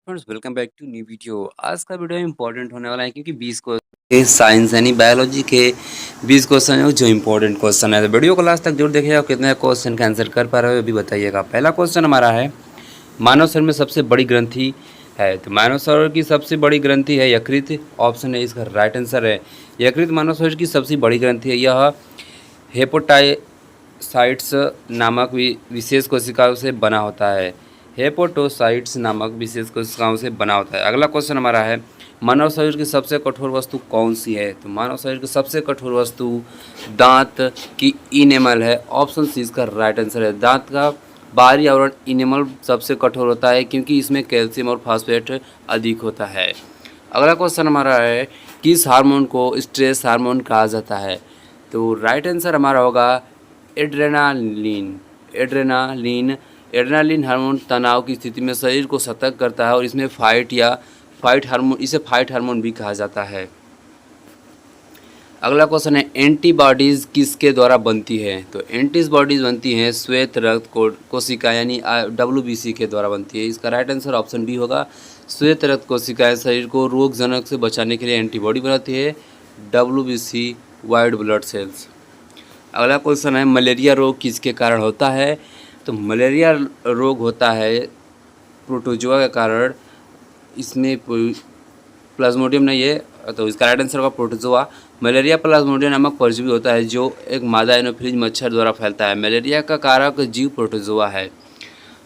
Friends welcome back to new video. आज का video important होने वाला है क्योंकि 20 क्वेश्चन साइंस यानी बायोलॉजी के 20 क्वेश्चन है जो इंपॉर्टेंट क्वेश्चन है। तो वीडियो को लास्ट तक जरूर देखिएगा। कितने क्वेश्चन का आंसर कर पा रहे हो अभी बताइएगा। पहला क्वेश्चन हमारा है, मानव शरीर में सबसे बड़ी ग्रंथि है। तो मानव शरीर की सबसे बड़ी ग्रंथि है यकृत। ऑप्शन है इसका राइट आंसर है यकृत मानव शरीर की सबसे बड़ी ग्रंथि है। यह हेपोटाइसाइट्स नामक विशेष कोशिकाओं से बना होता है। हेपोटोसाइट्स नामक विशेष कोशिकाओं से बना होता है। अगला क्वेश्चन हमारा है, मानव शरीर की सबसे कठोर वस्तु कौन सी है। तो मानव शरीर की सबसे कठोर वस्तु दांत की इनेमल है। ऑप्शन सी इसका राइट आंसर है। दांत का बाहरी आवरण इनेमल सबसे कठोर होता है क्योंकि इसमें कैल्शियम और फास्फेट अधिक होता है। अगला क्वेश्चन हमारा है, किस हार्मोन को स्ट्रेस हार्मोन कहा जाता है। तो राइट आंसर हमारा होगा एड्रेनालिन। एड्रेनालिन हार्मोन तनाव की स्थिति में शरीर को सतर्क करता है और इसमें फाइट हार्मोन भी कहा जाता है। अगला क्वेश्चन है, एंटीबॉडीज़ किसके द्वारा बनती है। तो एंटीबॉडीज़ बनती हैं श्वेत रक्त कोशिका यानी WBC के द्वारा बनती है। इसका राइट आंसर ऑप्शन बी होगा। श्वेत रक्त कोशिकाएं शरीर को रोगजनक से बचाने के लिए एंटीबॉडी बनाती है, WBC वाइट ब्लड सेल्स। अगला क्वेश्चन है, मलेरिया रोग किसके कारण होता है। तो मलेरिया रोग होता है प्रोटोजोआ के कारण। इसमें प्लाज्मोडियम नहीं है, तो इसका राइट आंसर होगा प्रोटोजोआ। मलेरिया प्लाज्मोडियम नामक परजीवी होता है जो एक मादा एनोफिलीज मच्छर द्वारा फैलता है। मलेरिया का कारक जीव प्रोटोजोआ है।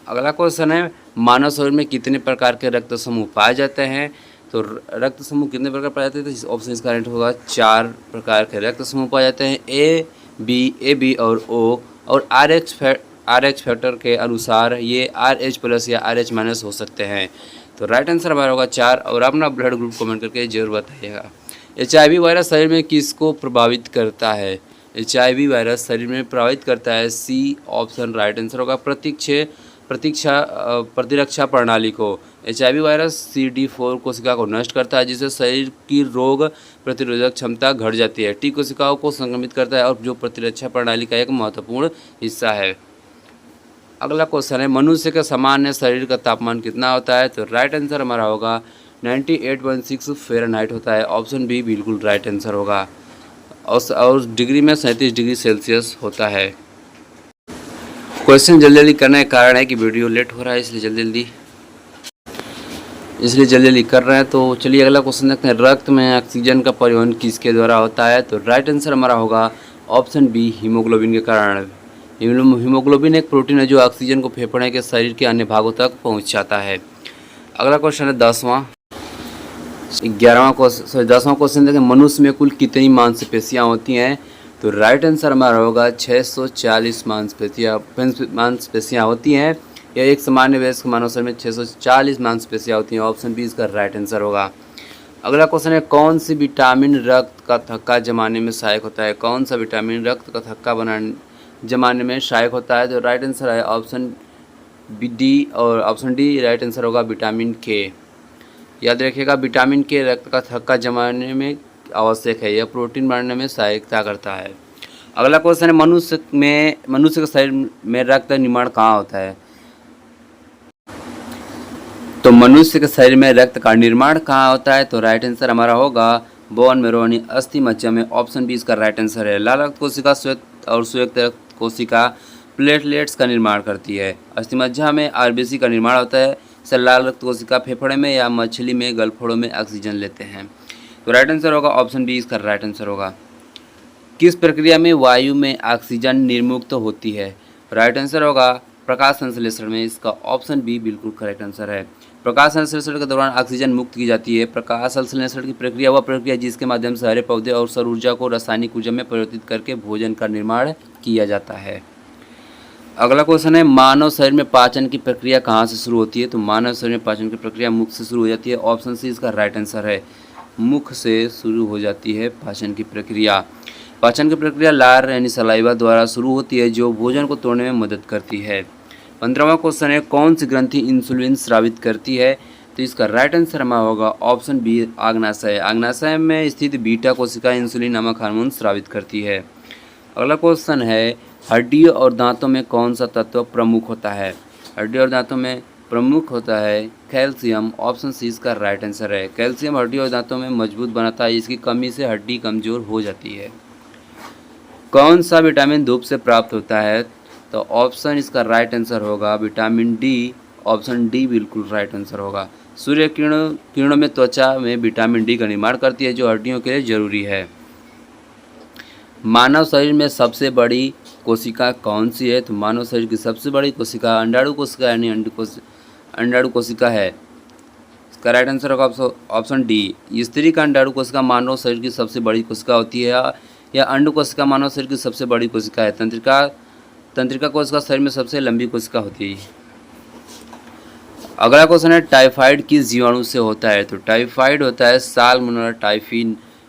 अगला क्वेश्चन है, मानव शरीर में कितने प्रकार के रक्त समूह पाए जाते हैं। तो रक्त समूह कितने प्रकार पाए जाते हैं। तो ऑप्शन इसका राइट होगा 4 प्रकार के रक्त समूह पाए जाते हैं, ए बी और ओ। और RH फैक्टर के अनुसार ये RH+ या RH- हो सकते हैं। तो राइट आंसर हमारा होगा 4। और अपना ब्लड ग्रुप कमेंट करके जरूर बताइएगा। HIV वायरस शरीर में किसको प्रभावित करता है। HIV वायरस शरीर में प्रभावित करता है, सी ऑप्शन राइट आंसर होगा प्रतिरक्षा प्रणाली को। HIV वायरस CD4 कोशिका को नष्ट करता है जिससे शरीर की रोग प्रतिरोधक क्षमता घट जाती है। T कोशिकाओं को संक्रमित करता है और जो प्रतिरक्षा प्रणाली का एक महत्वपूर्ण हिस्सा है। अगला क्वेश्चन है, मनुष्य के सामान्य शरीर का तापमान कितना होता है। तो राइट आंसर हमारा होगा 98.6 फ़ारेनहाइट होता है। ऑप्शन बी बिल्कुल राइट आंसर होगा। और डिग्री में 37 डिग्री सेल्सियस होता है। क्वेश्चन जल्दी जल्दी करने का कारण है कि वीडियो लेट हो रहा है, इसलिए जल्दी जल्दी कर रहे हैं। तो चलिए अगला क्वेश्चन देखते हैं, रक्त में ऑक्सीजन का परिवहन किसके द्वारा होता है। तो राइट आंसर हमारा होगा ऑप्शन बी हीमोग्लोबिन के कारण। हीमोग्लोबिन एक प्रोटीन है जो ऑक्सीजन को फेफड़े के शरीर के अन्य भागों तक पहुंचाता है। अगला क्वेश्चन है 10वां क्वेश्चन देखें, मनुष्य में कुल कितनी मांसपेशियां होती हैं। तो राइट आंसर हमारा होगा 640 मांसपेशियां होती हैं। यह एक सामान्य वयस्क मानव शरीर में 640 मांसपेशियां होती हैं। ऑप्शन बी इसका राइट आंसर होगा। अगला क्वेश्चन है, कौन सी विटामिन रक्त का थक्का जमाने में सहायक होता है। कौन सा विटामिन रक्त का थक्का जमाने में सहायक होता है। तो राइट आंसर है ऑप्शन डी। और ऑप्शन डी राइट आंसर होगा विटामिन के। याद रखिएगा, विटामिन के रक्त का थक्का जमाने में आवश्यक है। यह प्रोटीन बनाने में सहायता करता है। अगला क्वेश्चन है, मनुष्य के शरीर में रक्त निर्माण कहाँ होता है। तो मनुष्य के शरीर में रक्त का निर्माण कहाँ होता है। तो राइट आंसर हमारा होगा बोन मैरो यानी अस्थि मज्जा में। ऑप्शन बी इसका राइट आंसर है। लाल रक्त कोशिका श्वेत रक्त कोशिका प्लेटलेट्स का निर्माण करती है। अस्थि मज्जा में RBC का निर्माण होता है। लाल रक्त कोशिका फेफड़े में या मछली में गलफड़ों में ऑक्सीजन लेते हैं। तो राइट आंसर होगा ऑप्शन बी इसका राइट आंसर होगा। किस प्रक्रिया में वायु में ऑक्सीजन निर्मुक्त होती है। राइट आंसर होगा प्रकाश संश्लेषण में। इसका ऑप्शन बी बिल्कुल करेक्ट आंसर है। प्रकाश संश्लेषण के दौरान ऑक्सीजन मुक्त की जाती है। प्रकाश संश्लेषण की प्रक्रिया वह प्रक्रिया जिसके माध्यम से हरे पौधे और सौर ऊर्जा को रासायनिक ऊर्जा में परिवर्तित करके भोजन का निर्माण किया जाता है। अगला क्वेश्चन है, मानव शरीर में पाचन की प्रक्रिया कहाँ से शुरू होती है। तो मानव शरीर में पाचन की प्रक्रिया मुख से शुरू हो जाती है। ऑप्शन सी इसका राइट आंसर है। मुख से शुरू हो जाती है पाचन की प्रक्रिया। पाचन की प्रक्रिया लार यानी सलाइवा द्वारा शुरू होती है जो भोजन को तोड़ने में मदद करती है। 15वां क्वेश्चन है, कौन सी ग्रंथि इंसुलिन स्रावित करती है। तो इसका राइट आंसर हमारा होगा ऑप्शन बी आग्नाशय। आग्नाशय में स्थित बीटा कोशिका इंसुलिन नामक हार्मोन स्रावित करती है। अगला क्वेश्चन है, हड्डियों और दांतों में कौन सा तत्व प्रमुख होता है। हड्डियों और दांतों में प्रमुख होता है कैल्शियम। ऑप्शन सी इसका राइट आंसर है। कैल्शियम हड्डी और दांतों में मजबूत बनाता है, इसकी कमी से हड्डी कमजोर हो जाती है। कौन सा विटामिन धूप से प्राप्त होता है? तो ऑप्शन इसका राइट आंसर होगा विटामिन डी। ऑप्शन डी बिल्कुल राइट आंसर होगा। सूर्य किरणों में त्वचा में विटामिन डी का निर्माण करती है, जो हड्डियों के लिए जरूरी है। मानव शरीर में सबसे बड़ी कोशिका कौन सी है? तो मानव शरीर की सबसे बड़ी कोशिका अंडाणु कोशिका यानी अंडाणु कोशिका है। इसका राइट आंसर होगा ऑप्शन डी। स्त्री का अंडाणु कोशिका मानव शरीर की सबसे बड़ी कोशिका होती है, या अंडु कोशिका मानव शरीर की सबसे बड़ी कोशिका है। तंत्रिका कोशिका शरीर में सबसे लंबी कोशिका होती है। अगला क्वेश्चन है टाइफाइड किस जीवाणु से होता है? तो टाइफाइड होता है साल्मोनेला टाइफी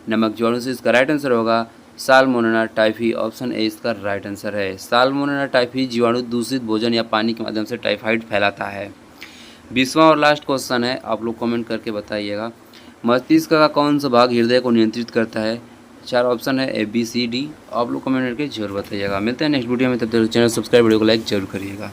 नामक जीवाणु से। इसका राइट आंसर होगा साल्मोनेला टाइफी। ऑप्शन ए इसका राइट आंसर है। साल्मोनेला टाइफी जीवाणु दूषित भोजन या पानी के माध्यम से टाइफाइड फैलाता है। 20वां और लास्ट क्वेश्चन है, आप लोग कमेंट करके बताइएगा। मस्तिष्क का कौन सा भाग हृदय को नियंत्रित करता है? 4 ऑप्शन है ए बी सी डी। आप लोग कमेंट करके जरूर बताइएगा। मिलते हैं नेक्स्ट वीडियो में, तब तक चैनल सब्सक्राइब, वीडियो को लाइक जरूर करिएगा।